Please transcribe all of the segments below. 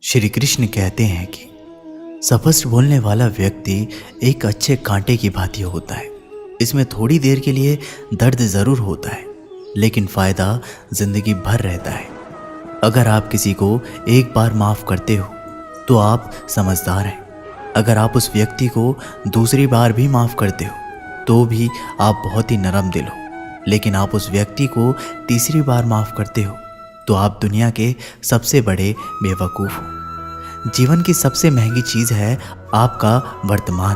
श्री कृष्ण कहते हैं कि स्पष्ट बोलने वाला व्यक्ति एक अच्छे कांटे की भांति होता है। इसमें थोड़ी देर के लिए दर्द ज़रूर होता है, लेकिन फ़ायदा ज़िंदगी भर रहता है। अगर आप किसी को एक बार माफ़ करते हो तो आप समझदार हैं। अगर आप उस व्यक्ति को दूसरी बार भी माफ़ करते हो तो भी आप बहुत ही नरम दिल हो। लेकिन आप उस व्यक्ति को तीसरी बार माफ़ करते हो तो आप दुनिया के सबसे बड़े बेवकूफ़ हो। जीवन की सबसे महंगी चीज़ है आपका वर्तमान,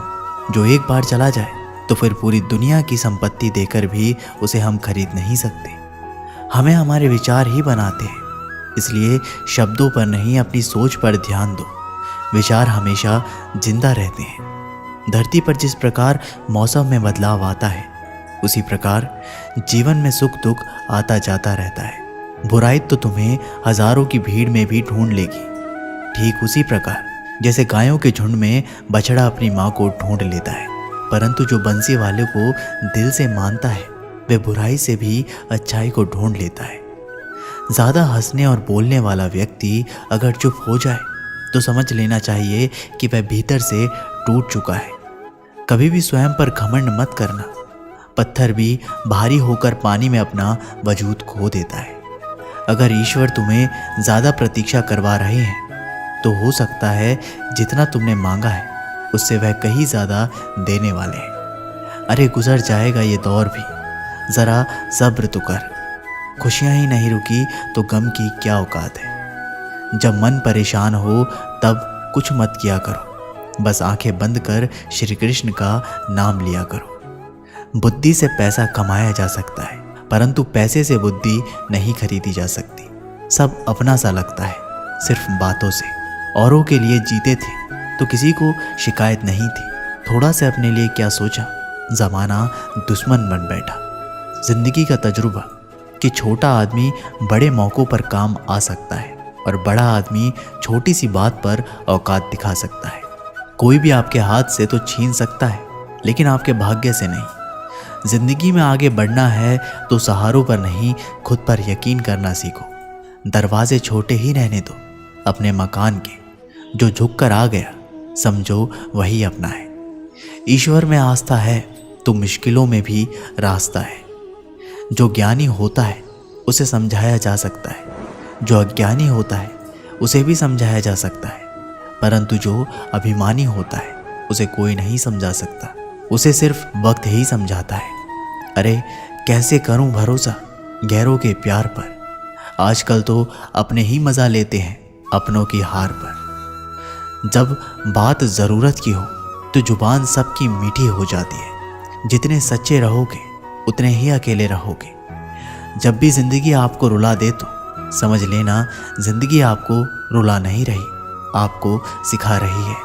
जो एक बार चला जाए तो फिर पूरी दुनिया की संपत्ति देकर भी उसे हम खरीद नहीं सकते। हमें हमारे विचार ही बनाते हैं, इसलिए शब्दों पर नहीं अपनी सोच पर ध्यान दो। विचार हमेशा जिंदा रहते हैं। धरती पर जिस प्रकार मौसम में बदलाव आता है, उसी प्रकार जीवन में सुख दुख आता जाता रहता है। बुराई तो तुम्हें हजारों की भीड़ में भी ढूंढ लेगी, ठीक उसी प्रकार जैसे गायों के झुंड में बछड़ा अपनी माँ को ढूंढ लेता है। परंतु जो बंसी वाले को दिल से मानता है, वह बुराई से भी अच्छाई को ढूंढ लेता है। ज़्यादा हंसने और बोलने वाला व्यक्ति अगर चुप हो जाए तो समझ लेना चाहिए कि वह भीतर से टूट चुका है। कभी भी स्वयं पर घमंड मत करना। पत्थर भी भारी होकर पानी में अपना वजूद खो देता है। अगर ईश्वर तुम्हें ज़्यादा प्रतीक्षा करवा रहे हैं तो हो सकता है जितना तुमने मांगा है उससे वह कहीं ज़्यादा देने वाले हैं। अरे गुजर जाएगा ये दौर भी, ज़रा सब्र तो कर। खुशियाँ ही नहीं रुकी तो गम की क्या औकात है। जब मन परेशान हो तब कुछ मत किया करो, बस आंखें बंद कर श्री कृष्ण का नाम लिया करो। बुद्धि से पैसा कमाया जा सकता है, परंतु पैसे से बुद्धि नहीं खरीदी जा सकती। सब अपना सा लगता है सिर्फ बातों से। औरों के लिए जीते थे तो किसी को शिकायत नहीं थी। थोड़ा से अपने लिए क्या सोचा, ज़माना दुश्मन बन बैठा। जिंदगी का तजुर्बा कि छोटा आदमी बड़े मौक़ों पर काम आ सकता है और बड़ा आदमी छोटी सी बात पर औकात दिखा सकता है। कोई भी आपके हाथ से तो छीन सकता है, लेकिन आपके भाग्य से नहीं। जिंदगी में आगे बढ़ना है तो सहारों पर नहीं, खुद पर यकीन करना सीखो। दरवाजे छोटे ही रहने दो अपने मकान के। जो झुक कर आ गया समझो वही अपना है। ईश्वर में आस्था है तो मुश्किलों में भी रास्ता है। जो ज्ञानी होता है उसे समझाया जा सकता है, जो अज्ञानी होता है उसे भी समझाया जा सकता है, परंतु जो अभिमानी होता है उसे कोई नहीं समझा सकता। उसे सिर्फ वक्त ही समझाता है। अरे कैसे करूं भरोसा गैरों के प्यार पर। आजकल तो अपने ही मज़ा लेते हैं अपनों की हार पर। जब बात ज़रूरत की हो तो जुबान सबकी मीठी हो जाती है। जितने सच्चे रहोगे उतने ही अकेले रहोगे। जब भी ज़िंदगी आपको रुला दे तो समझ लेना ज़िंदगी आपको रुला नहीं रही, आपको सिखा रही है।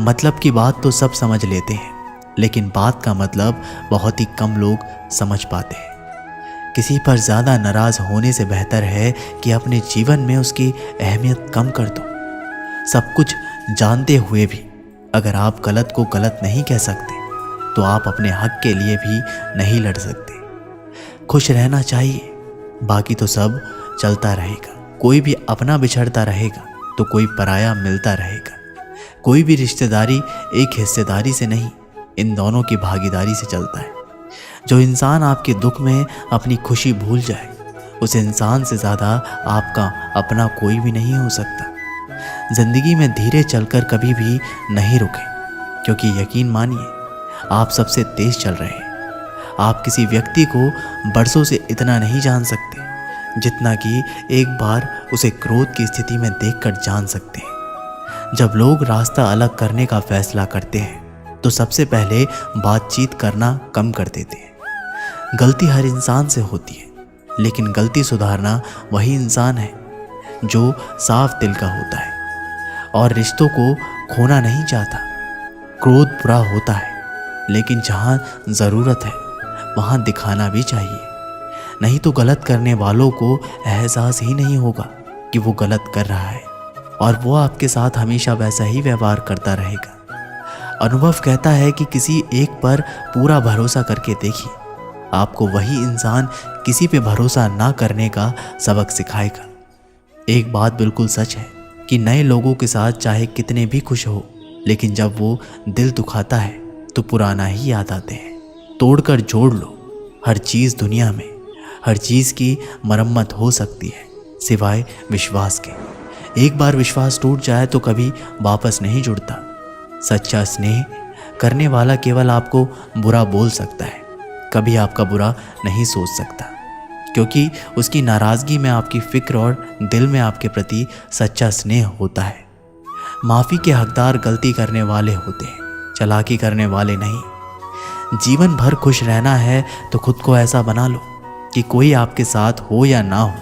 मतलब की बात तो सब समझ लेते हैं, लेकिन बात का मतलब बहुत ही कम लोग समझ पाते हैं। किसी पर ज़्यादा नाराज़ होने से बेहतर है कि अपने जीवन में उसकी अहमियत कम कर दो। सब कुछ जानते हुए भी अगर आप गलत को गलत नहीं कह सकते तो आप अपने हक के लिए भी नहीं लड़ सकते। खुश रहना चाहिए, बाकी तो सब चलता रहेगा। कोई भी अपना बिछड़ता रहेगा तो कोई पराया मिलता रहेगा। कोई भी रिश्तेदारी एक हिस्सेदारी से नहीं, इन दोनों की भागीदारी से चलता है। जो इंसान आपके दुख में अपनी खुशी भूल जाए, उस इंसान से ज़्यादा आपका अपना कोई भी नहीं हो सकता। जिंदगी में धीरे चलकर कभी भी नहीं रुके, क्योंकि यकीन मानिए आप सबसे तेज चल रहे हैं। आप किसी व्यक्ति को बरसों से इतना नहीं जान सकते जितना कि एक बार उसे क्रोध की स्थिति में देखकर जान सकते हैं। जब लोग रास्ता अलग करने का फैसला करते हैं तो सबसे पहले बातचीत करना कम कर देते हैं। गलती हर इंसान से होती है, लेकिन गलती सुधारना वही इंसान है जो साफ दिल का होता है और रिश्तों को खोना नहीं चाहता। क्रोध बुरा होता है, लेकिन जहाँ ज़रूरत है वहाँ दिखाना भी चाहिए, नहीं तो गलत करने वालों को एहसास ही नहीं होगा कि वो गलत कर रहा है और वो आपके साथ हमेशा वैसा ही व्यवहार करता रहेगा। अनुभव कहता है कि किसी एक पर पूरा भरोसा करके देखिए, आपको वही इंसान किसी पे भरोसा ना करने का सबक सिखाएगा। एक बात बिल्कुल सच है कि नए लोगों के साथ चाहे कितने भी खुश हो, लेकिन जब वो दिल दुखाता है तो पुराना ही याद आते हैं। तोड़कर जोड़ लो। हर चीज़ दुनिया में, हर चीज़ की मरम्मत हो सकती है सिवाय विश्वास के। एक बार विश्वास टूट जाए तो कभी वापस नहीं जुड़ता। सच्चा स्नेह करने वाला केवल आपको बुरा बोल सकता है, कभी आपका बुरा नहीं सोच सकता, क्योंकि उसकी नाराज़गी में आपकी फिक्र और दिल में आपके प्रति सच्चा स्नेह होता है। माफ़ी के हकदार गलती करने वाले होते हैं, चालाकी करने वाले नहीं। जीवन भर खुश रहना है तो खुद को ऐसा बना लो कि कोई आपके साथ हो या ना हो,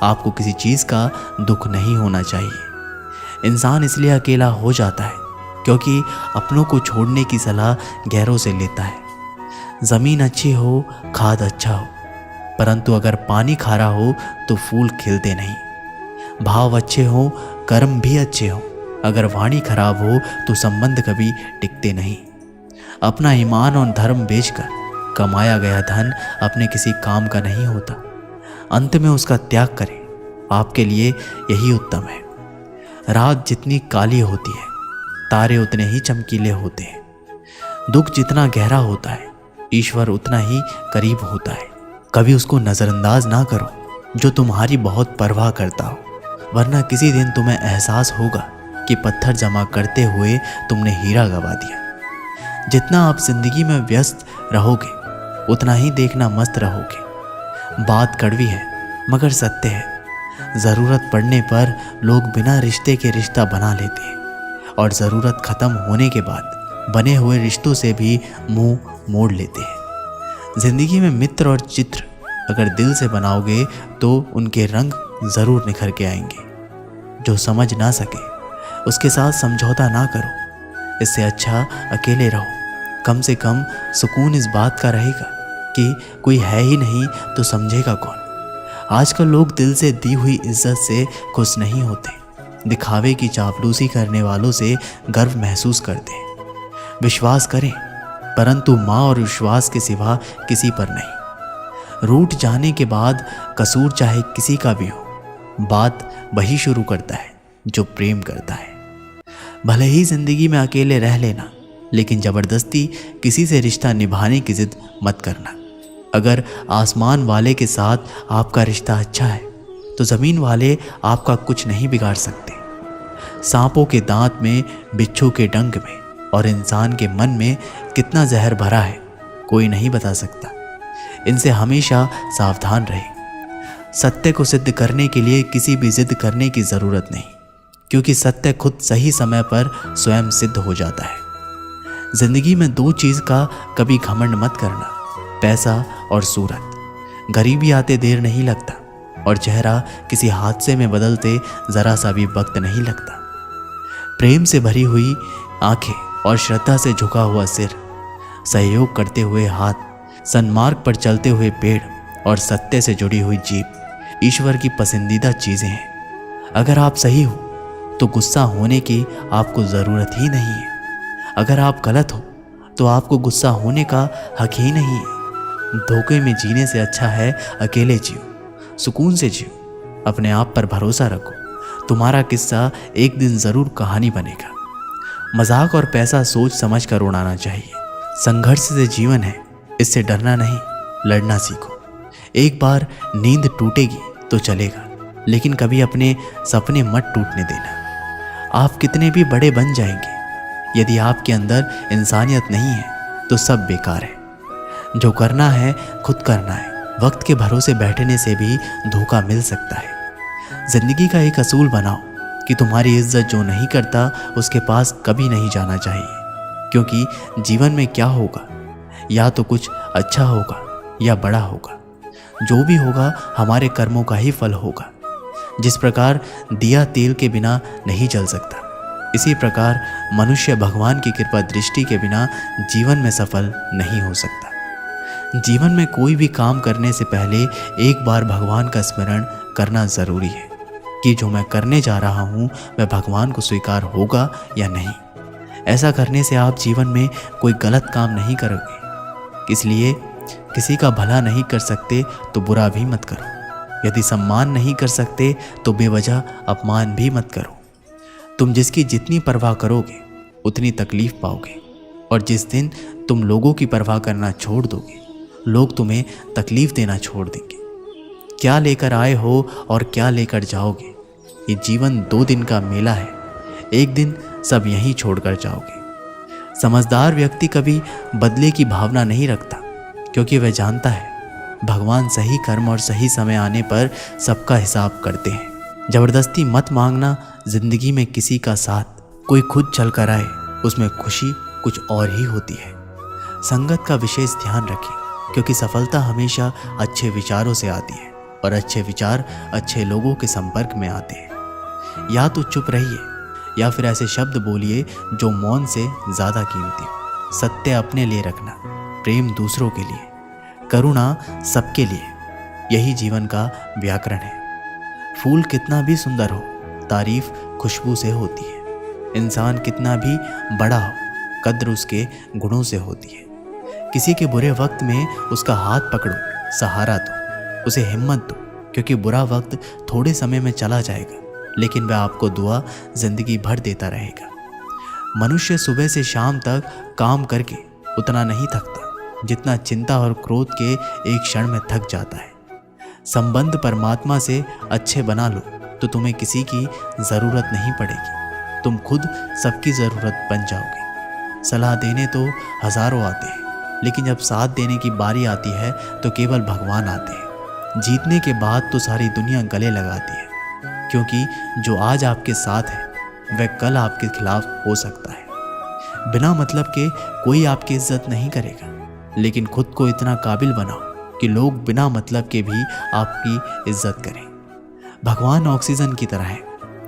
आपको किसी चीज़ का दुख नहीं होना चाहिए। इंसान इसलिए अकेला हो जाता है क्योंकि अपनों को छोड़ने की सलाह गैरों से लेता है। ज़मीन अच्छी हो, खाद अच्छा हो, परंतु अगर पानी खारा हो तो फूल खिलते नहीं। भाव अच्छे हो, कर्म भी अच्छे हो, अगर वाणी खराब हो तो संबंध कभी टिकते नहीं। अपना ईमान और धर्म बेचकर कमाया गया धन अपने किसी काम का नहीं होता। अंत में उसका त्याग करें, आपके लिए यही उत्तम है। रात जितनी काली होती है, तारे उतने ही चमकीले होते हैं। दुख जितना गहरा होता है, ईश्वर उतना ही करीब होता है। कभी उसको नज़रअंदाज ना करो जो तुम्हारी बहुत परवाह करता हो, वरना किसी दिन तुम्हें एहसास होगा कि पत्थर जमा करते हुए तुमने हीरा गवा दिया। जितना आप जिंदगी में व्यस्त रहोगे उतना ही देखना मस्त रहोगे। बात कड़वी है मगर सत्य है। ज़रूरत पड़ने पर लोग बिना रिश्ते के रिश्ता बना लेते हैं और ज़रूरत ख़त्म होने के बाद बने हुए रिश्तों से भी मुंह मोड़ लेते हैं। ज़िंदगी में मित्र और चित्र अगर दिल से बनाओगे तो उनके रंग ज़रूर निखर के आएंगे। जो समझ ना सके उसके साथ समझौता ना करो। इससे अच्छा अकेले रहो। कम से कम सुकून इस बात का रहेगा कि कोई है ही नहीं तो समझेगा कौन। आजकल लोग दिल से दी हुई इज्जत से खुश नहीं होते, दिखावे की चापलूसी करने वालों से गर्व महसूस करते हैं। विश्वास करें, परंतु माँ और विश्वास के सिवा किसी पर नहीं। रूठ जाने के बाद कसूर चाहे किसी का भी हो, बात वही शुरू करता है जो प्रेम करता है। भले ही जिंदगी में अकेले रह लेना, लेकिन ज़बरदस्ती किसी से रिश्ता निभाने की जिद मत करना। अगर आसमान वाले के साथ आपका रिश्ता अच्छा है तो ज़मीन वाले आपका कुछ नहीं बिगाड़ सकते। सांपों के दांत में, बिच्छू के डंक में और इंसान के मन में कितना जहर भरा है कोई नहीं बता सकता। इनसे हमेशा सावधान रहें। सत्य को सिद्ध करने के लिए किसी भी जिद करने की ज़रूरत नहीं, क्योंकि सत्य खुद सही समय पर स्वयं सिद्ध हो जाता है। जिंदगी में दो चीज़ का कभी घमंड मत करना, पैसा और सूरत। गरीबी आते देर नहीं लगता और चेहरा किसी हादसे में बदलते ज़रा सा भी वक्त नहीं लगता। प्रेम से भरी हुई आंखें और श्रद्धा से झुका हुआ सिर, सहयोग करते हुए हाथ, सन्मार्ग पर चलते हुए पेड़ और सत्य से जुड़ी हुई जीभ ईश्वर की पसंदीदा चीज़ें हैं। अगर आप सही हो तो गुस्सा होने की आपको ज़रूरत ही नहीं है। अगर आप गलत हो तो आपको गुस्सा होने का हक ही नहीं है। धोखे में जीने से अच्छा है अकेले जियो, सुकून से जियो, अपने आप पर भरोसा रखो। तुम्हारा किस्सा एक दिन ज़रूर कहानी बनेगा। मजाक और पैसा सोच समझ कर उड़ाना चाहिए। संघर्ष से जीवन है, इससे डरना नहीं, लड़ना सीखो। एक बार नींद टूटेगी तो चलेगा, लेकिन कभी अपने सपने मत टूटने देना। आप कितने भी बड़े बन जाएंगे, यदि आपके अंदर इंसानियत नहीं है तो सब बेकार है। जो करना है खुद करना है। वक्त के भरोसे बैठने से भी धोखा मिल सकता है। जिंदगी का एक असूल बनाओ कि तुम्हारी इज्जत जो नहीं करता उसके पास कभी नहीं जाना चाहिए, क्योंकि जीवन में क्या होगा, या तो कुछ अच्छा होगा या बड़ा होगा। जो भी होगा हमारे कर्मों का ही फल होगा। जिस प्रकार दिया तेल के बिना नहीं जल सकता, इसी प्रकार मनुष्य भगवान की कृपा दृष्टि के बिना जीवन में सफल नहीं हो सकता। जीवन में कोई भी काम करने से पहले एक बार भगवान का स्मरण करना ज़रूरी है कि जो मैं करने जा रहा हूँ वह भगवान को स्वीकार होगा या नहीं। ऐसा करने से आप जीवन में कोई गलत काम नहीं करोगे। इसलिए किसी का भला नहीं कर सकते तो बुरा भी मत करो। यदि सम्मान नहीं कर सकते तो बेवजह अपमान भी मत करो। तुम जिसकी जितनी परवाह करोगे उतनी तकलीफ पाओगे, और जिस दिन तुम लोगों की परवाह करना छोड़ दोगे, लोग तुम्हें तकलीफ देना छोड़ देंगे। क्या लेकर आए हो और क्या लेकर जाओगे, ये जीवन 2 दिन का मेला है, एक दिन सब यहीं छोड़कर जाओगे। समझदार व्यक्ति कभी बदले की भावना नहीं रखता, क्योंकि वह जानता है भगवान सही कर्म और सही समय आने पर सबका हिसाब करते हैं। जबरदस्ती मत मांगना जिंदगी में किसी का साथ, कोई खुद चल कर आए उसमें खुशी कुछ और ही होती है। संगत का विशेष ध्यान रखें, क्योंकि सफलता हमेशा अच्छे विचारों से आती है और अच्छे विचार अच्छे लोगों के संपर्क में आते हैं। या तो चुप रहिए या फिर ऐसे शब्द बोलिए जो मौन से ज़्यादा कीमती हो। सत्य अपने लिए रखना, प्रेम दूसरों के लिए, करुणा सबके लिए, यही जीवन का व्याकरण है। फूल कितना भी सुंदर हो, तारीफ खुशबू से होती है। इंसान कितना भी बड़ा हो, कद्र उसके गुणों से होती है। किसी के बुरे वक्त में उसका हाथ पकड़ो, सहारा दो, उसे हिम्मत दो, क्योंकि बुरा वक्त थोड़े समय में चला जाएगा, लेकिन वह आपको दुआ जिंदगी भर देता रहेगा। मनुष्य सुबह से शाम तक काम करके उतना नहीं थकता जितना चिंता और क्रोध के एक क्षण में थक जाता है। संबंध परमात्मा से अच्छे बना लो तो तुम्हें किसी की ज़रूरत नहीं पड़ेगी, तुम खुद सबकी ज़रूरत बन जाओगे। सलाह देने तो हज़ारों आते हैं, लेकिन जब साथ देने की बारी आती है तो केवल भगवान आते हैं। जीतने के बाद तो सारी दुनिया गले लगाती है, क्योंकि जो आज आपके साथ है वह कल आपके खिलाफ हो सकता है। बिना मतलब के कोई आपकी इज्जत नहीं करेगा, लेकिन खुद को इतना काबिल बनाओ कि लोग बिना मतलब के भी आपकी इज्जत करें। भगवान ऑक्सीजन की तरह है,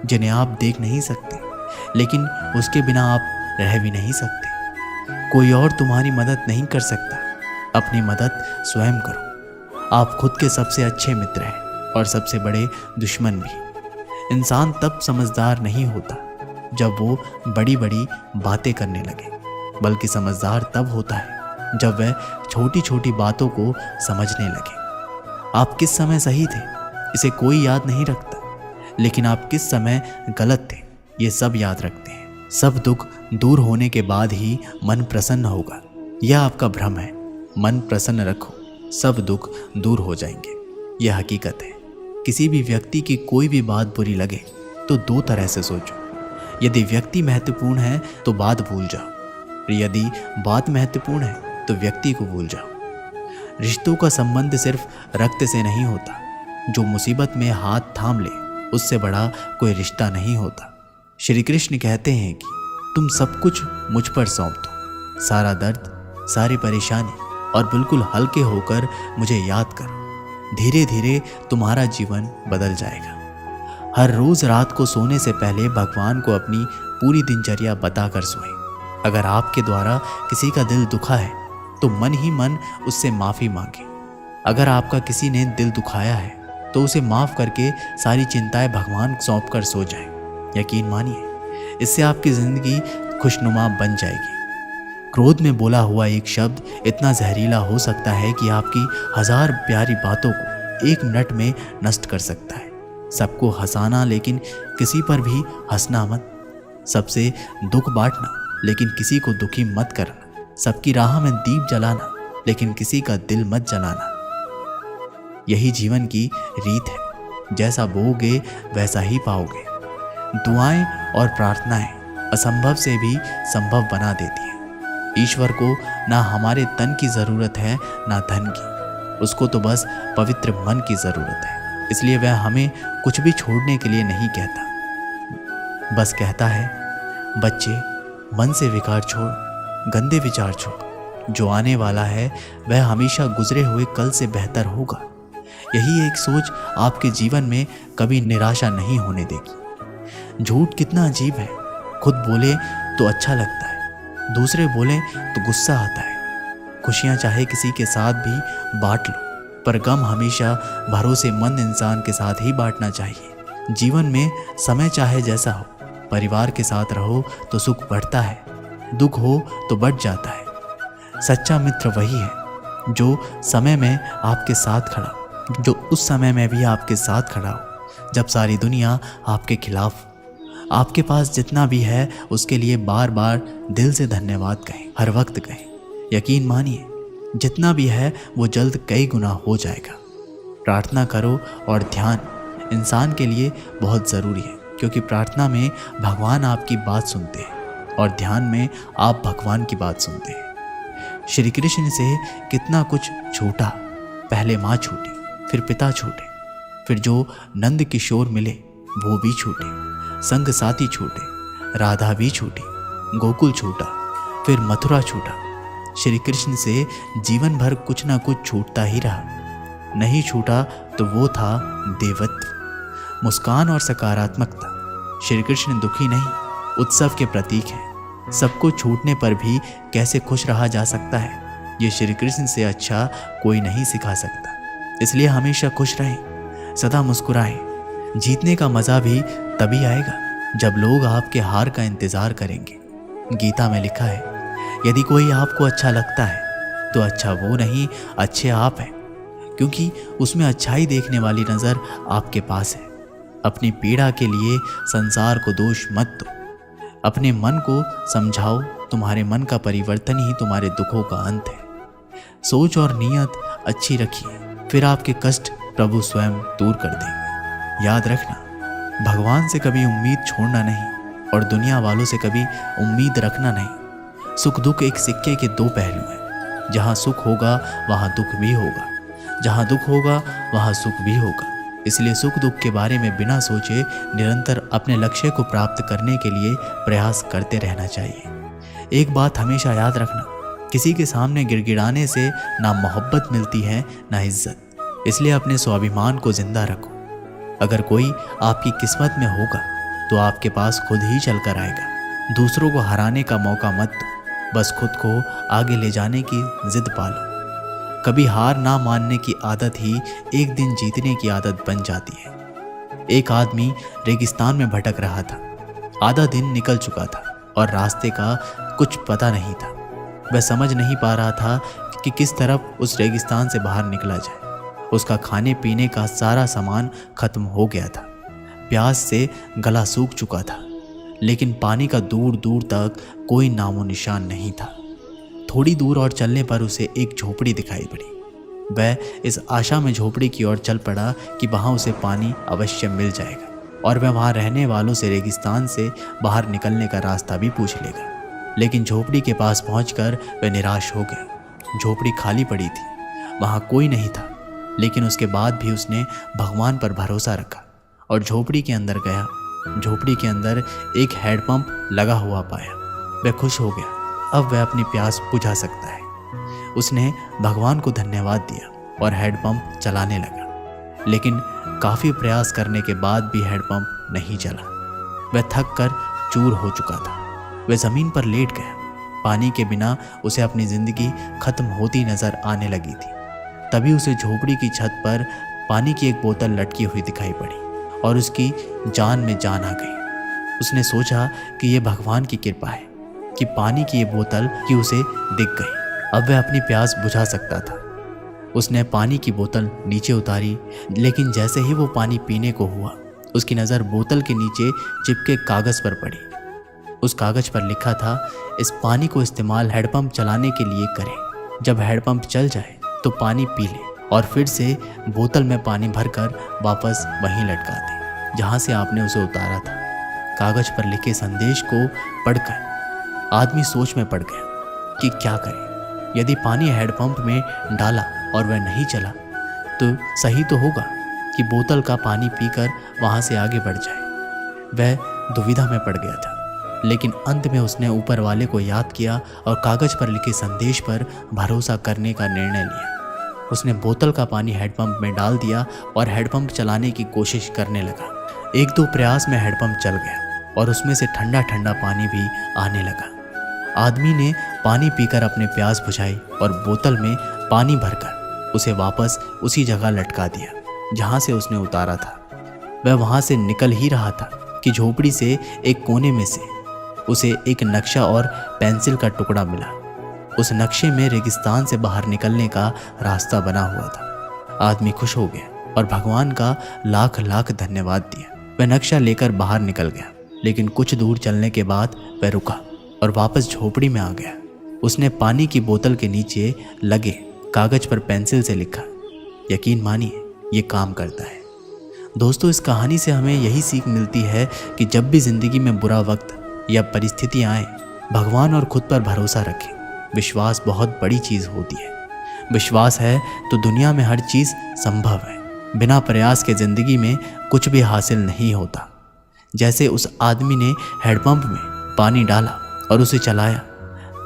जिन्हें आप देख नहीं सकते, लेकिन उसके बिना आप रह भी नहीं सकते। कोई और तुम्हारी मदद नहीं कर सकता, अपनी मदद स्वयं करो। आप खुद के सबसे अच्छे मित्र हैं और सबसे बड़े दुश्मन भी। इंसान तब समझदार नहीं होता जब वो बड़ी बड़ी बातें करने लगे, बल्कि समझदार तब होता है जब वह छोटी छोटी बातों को समझने लगे। आप किस समय सही थे इसे कोई याद नहीं रखता, लेकिन आप किस समय गलत थे ये सब याद रखते हैं। सब दुख दूर होने के बाद ही मन प्रसन्न होगा, यह आपका भ्रम है। मन प्रसन्न रखो, सब दुख दूर हो जाएंगे, यह हकीकत है। किसी भी व्यक्ति की कोई भी बात बुरी लगे तो 2 तरह से सोचो। यदि व्यक्ति महत्वपूर्ण है तो बात भूल जाओ, यदि बात महत्वपूर्ण है तो व्यक्ति को भूल जाओ। रिश्तों का संबंध सिर्फ रक्त से नहीं होता, जो मुसीबत में हाथ थाम ले उससे बड़ा कोई रिश्ता नहीं होता। श्री कृष्ण कहते हैं कि तुम सब कुछ मुझ पर सौंप दो, सारा दर्द, सारी परेशानी, और बिल्कुल हल्के होकर मुझे याद करो। धीरे धीरे तुम्हारा जीवन बदल जाएगा। हर रोज रात को सोने से पहले भगवान को अपनी पूरी दिनचर्या बताकर सोएं। अगर आपके द्वारा किसी का दिल दुखा है तो मन ही मन उससे माफ़ी मांगे। अगर आपका किसी ने दिल दुखाया है तो उसे माफ़ करके सारी चिंताएं भगवान सौंप कर सो जाएं। यकीन मानिए, इससे आपकी ज़िंदगी खुशनुमा बन जाएगी। क्रोध में बोला हुआ एक शब्द इतना जहरीला हो सकता है कि आपकी 1000 प्यारी बातों को 1 मिनट में नष्ट कर सकता है। सबको हंसाना लेकिन किसी पर भी हंसना मत। सबसे दुख बांटना लेकिन किसी को दुखी मत करना। सबकी राह में दीप जलाना लेकिन किसी का दिल मत जलाना। यही जीवन की रीत है, जैसा बोओगे वैसा ही पाओगे। दुआएं और प्रार्थनाएं असंभव से भी संभव बना देती हैं। ईश्वर को ना हमारे तन की ज़रूरत है ना धन की, उसको तो बस पवित्र मन की ज़रूरत है। इसलिए वह हमें कुछ भी छोड़ने के लिए नहीं कहता, बस कहता है बच्चे मन से विकार छोड़, गंदे विचार छोड़। जो आने वाला है वह हमेशा गुजरे हुए कल से बेहतर होगा। यही एक सोच आपके जीवन में कभी निराशा नहीं होने देगी। झूठ कितना अजीब है, खुद बोले तो अच्छा लगता है, दूसरे बोले तो गुस्सा आता है। खुशियाँ चाहे किसी के साथ भी बांट लो, पर गम हमेशा भरोसेमंद इंसान के साथ ही बांटना चाहिए। जीवन में समय चाहे जैसा हो, परिवार के साथ रहो तो सुख बढ़ता है, दुख हो तो बढ़ जाता है। सच्चा मित्र वही है जो समय में आपके साथ खड़ा हो, जो उस समय में भी आपके साथ खड़ा हो जब सारी दुनिया आपके खिलाफ। आपके पास जितना भी है उसके लिए बार बार दिल से धन्यवाद कहें, हर वक्त कहें। यकीन मानिए जितना भी है वो जल्द कई गुना हो जाएगा। प्रार्थना करो और ध्यान इंसान के लिए बहुत ज़रूरी है, क्योंकि प्रार्थना में भगवान आपकी बात सुनते हैं और ध्यान में आप भगवान की बात सुनते हैं। श्री कृष्ण से कितना कुछ छूटा, पहले माँ छूटी, फिर पिता छूटे, फिर जो नंद किशोर मिले वो भी छूटे, संग साथी छूटे, राधा भी छूटी, गोकुल छूटा, फिर मथुरा छूटा। श्री कृष्ण से जीवन भर कुछ ना कुछ छूटता ही रहा। नहीं छूटा तो वो था देवत्व, मुस्कान और सकारात्मकता। श्री कृष्ण दुखी नहीं, उत्सव के प्रतीक हैं। सबको छूटने पर भी कैसे खुश रहा जा सकता है, ये श्री कृष्ण से अच्छा कोई नहीं सिखा सकता। इसलिए हमेशा खुश रहें, सदा मुस्कुराएं। जीतने का मज़ा भी तभी आएगा जब लोग आपके हार का इंतज़ार करेंगे। गीता में लिखा है, यदि कोई आपको अच्छा लगता है तो अच्छा वो नहीं, अच्छे आप हैं, क्योंकि उसमें अच्छाई देखने वाली नज़र आपके पास है। अपनी पीड़ा के लिए संसार को दोष मत दो, अपने मन को समझाओ। तुम्हारे मन का परिवर्तन ही तुम्हारे दुखों का अंत है। सोच और नीयत अच्छी रखिए, फिर आपके कष्ट प्रभु स्वयं दूर कर देंगे। याद रखना, भगवान से कभी उम्मीद छोड़ना नहीं और दुनिया वालों से कभी उम्मीद रखना नहीं। सुख दुख एक सिक्के के दो पहलू हैं। जहाँ सुख होगा वहाँ दुख भी होगा, जहाँ दुख होगा वहाँ सुख भी होगा। इसलिए सुख दुख के बारे में बिना सोचे निरंतर अपने लक्ष्य को प्राप्त करने के लिए प्रयास करते रहना चाहिए। एक बात हमेशा याद रखना, किसी के सामने गिड़गिड़ाने से ना मोहब्बत मिलती है ना इज्जत। इसलिए अपने स्वाभिमान को जिंदा रखो। अगर कोई आपकी किस्मत में होगा तो आपके पास खुद ही चल कर आएगा। दूसरों को हराने का मौका मत दो, बस खुद को आगे ले जाने की जिद पालो। कभी हार ना मानने की आदत ही एक दिन जीतने की आदत बन जाती है। एक आदमी रेगिस्तान में भटक रहा था। आधा दिन निकल चुका था और रास्ते का कुछ पता नहीं था। वह समझ नहीं पा रहा था कि किस तरफ उस रेगिस्तान से बाहर निकला जाए। उसका खाने पीने का सारा सामान खत्म हो गया था। प्यास से गला सूख चुका था, लेकिन पानी का दूर दूर तक कोई नामो निशान नहीं था। थोड़ी दूर और चलने पर उसे एक झोपड़ी दिखाई पड़ी। वह इस आशा में झोपड़ी की ओर चल पड़ा कि वहाँ उसे पानी अवश्य मिल जाएगा और वह वहाँ रहने वालों से रेगिस्तान से बाहर निकलने का रास्ता भी पूछ लेगा। लेकिन झोपड़ी के पास पहुंचकर वह निराश हो गया। झोपड़ी खाली पड़ी थी, वहाँ कोई नहीं था। लेकिन उसके बाद भी उसने भगवान पर भरोसा रखा और झोपड़ी के अंदर गया। झोपड़ी के अंदर एक हैंडपंप लगा हुआ पाया। वह खुश हो गया, अब वह अपनी प्यास बुझा सकता है। उसने भगवान को धन्यवाद दिया और हैंडपंप चलाने लगा। लेकिन काफ़ी प्रयास करने के बाद भी हैंडपंप नहीं चला। वह थक कर चूर हो चुका था। वह ज़मीन पर लेट गया। पानी के बिना उसे अपनी ज़िंदगी खत्म होती नज़र आने लगी थी। तभी उसे झोपड़ी की छत पर पानी की एक बोतल लटकी हुई दिखाई पड़ी और उसकी जान में जान आ गई। उसने सोचा कि यह भगवान की कृपा है कि पानी की ये बोतल कि उसे दिख गई। अब वह अपनी प्यास बुझा सकता था। उसने पानी की बोतल नीचे उतारी, लेकिन जैसे ही वो पानी पीने को हुआ, उसकी नज़र बोतल के नीचे चिपके कागज़ पर पड़ी। उस कागज़ पर लिखा था, इस पानी को इस्तेमाल हैंडपंप चलाने के लिए करें। जब हैंडपंप चल जाए तो पानी पी ले और फिर से बोतल में पानी भरकर वापस वहीं लटका दें जहाँ से आपने उसे उतारा था। कागज़ पर लिखे संदेश को पढ़कर आदमी सोच में पड़ गया कि क्या करे। यदि पानी हैंडपंप में डाला और वह नहीं चला तो सही तो होगा कि बोतल का पानी पीकर वहाँ से आगे बढ़ जाए। वह दुविधा में पड़ गया था, लेकिन अंत में उसने ऊपर वाले को याद किया और कागज़ पर लिखे संदेश पर भरोसा करने का निर्णय लिया। उसने बोतल का पानी हैंडपंप में डाल दिया और हैंडपंप चलाने की कोशिश करने लगा। एक दो प्रयास में हैंडपंप चल गया और उसमें से ठंडा ठंडा पानी भी आने लगा। आदमी ने पानी पीकर अपने प्यास बुझाई और बोतल में पानी भरकर उसे वापस उसी जगह लटका दिया जहाँ से उसने उतारा था। वह वहाँ से निकल ही रहा था कि झोपड़ी से एक कोने में से उसे एक नक्शा और पेंसिल का टुकड़ा मिला। उस नक्शे में रेगिस्तान से बाहर निकलने का रास्ता बना हुआ था। आदमी खुश हो गया और भगवान का लाख लाख धन्यवाद दिया। वह नक्शा लेकर बाहर निकल गया लेकिन कुछ दूर चलने के बाद वह रुका और वापस झोपड़ी में आ गया। उसने पानी की बोतल के नीचे लगे कागज पर पेंसिल से लिखा। यकीन मानिए, ये काम करता है। दोस्तों, इस कहानी से हमें यही सीख मिलती है कि जब भी जिंदगी में बुरा वक्त या परिस्थितियां आए, भगवान और खुद पर भरोसा रखें। विश्वास बहुत बड़ी चीज़ होती है। विश्वास है तो दुनिया में हर चीज़ संभव है। बिना प्रयास के ज़िंदगी में कुछ भी हासिल नहीं होता। जैसे उस आदमी ने हैंडपंप में पानी डाला और उसे चलाया,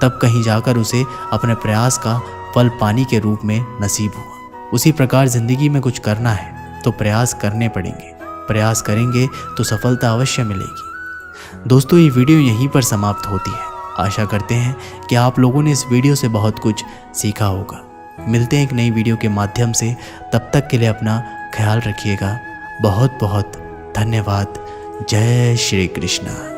तब कहीं जाकर उसे अपने प्रयास का फल पानी के रूप में नसीब हुआ। उसी प्रकार ज़िंदगी में कुछ करना है तो प्रयास करने पड़ेंगे। प्रयास करेंगे तो सफलता अवश्य मिलेगी। दोस्तों, ये वीडियो यहीं पर समाप्त होती है। आशा करते हैं कि आप लोगों ने इस वीडियो से बहुत कुछ सीखा होगा। मिलते हैं एक नई वीडियो के माध्यम से। तब तक के लिए अपना ख्याल रखिएगा। बहुत बहुत धन्यवाद। जय श्री कृष्ण।